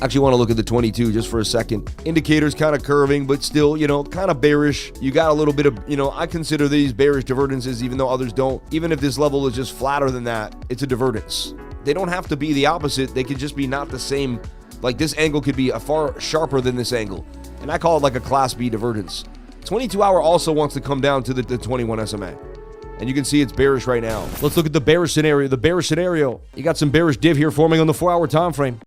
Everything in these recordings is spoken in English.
Actually want to look at the 22 just for a second. Indicators kind of curving, but still, kind of bearish. You got a little bit of, I consider these bearish divergences, even though others don't. Even if this level is just flatter than that, it's a divergence. They don't have to be the opposite. They could just be not the same. Like this angle could be a far sharper than this angle. And I call it like a class B divergence. 22-hour also wants to come down to the 21 SMA. And you can see it's bearish right now. Let's look at the bearish scenario. The bearish scenario. You got some bearish div here forming on the 4-hour time frame.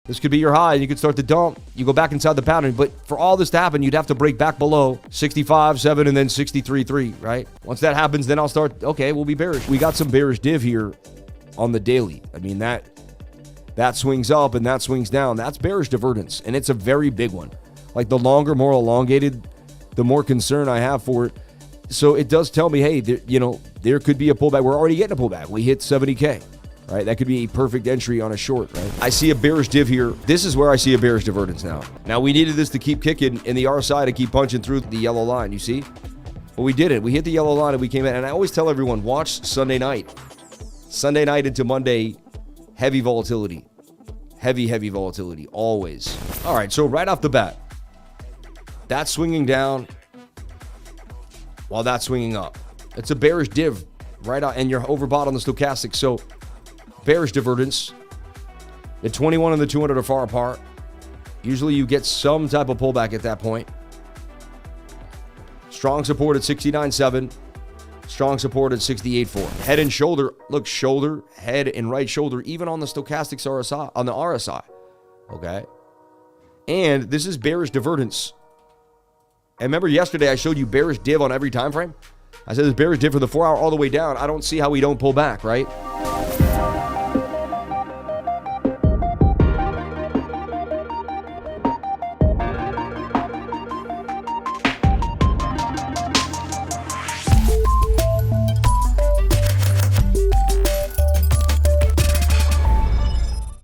This could be your high. You could start to dump. You go back inside the pattern. But for all this to happen, you'd have to break back below 65.7 and then 63.3, right? Once that happens, then I'll start, okay, we'll be bearish. We got some bearish div here on the daily. I mean, that swings up and that swings down. That's bearish divergence, and it's a very big one. Like the longer, more elongated, the more concern I have for it. So it does tell me, hey, there could be a pullback. We're already getting a pullback. We hit 70K. Right, that could be a perfect entry on a short, right? I see a bearish div here. This is where I see a bearish divergence now. Now, we needed this to keep kicking in the RSI to keep punching through the yellow line, you see? But we did it. We hit the yellow line and we came in. And I always tell everyone, watch Sunday night. Sunday night into Monday, heavy volatility. Heavy volatility, always. All right, so right off the bat, that's swinging down while that's swinging up. It's a bearish div right out, and you're overbought on the stochastic. So bearish divergence. The 21 and the 200 are far apart. Usually you get some type of pullback at that point. Strong support at 69.7. Strong support at 68.4. Head and shoulder. Look, shoulder, head, and right shoulder, even on the stochastics RSI, on the RSI. Okay. And this is bearish divergence. And remember yesterday I showed you bearish div on every time frame? I said this bearish div for the 4-hour all the way down. I don't see how we don't pull back, right?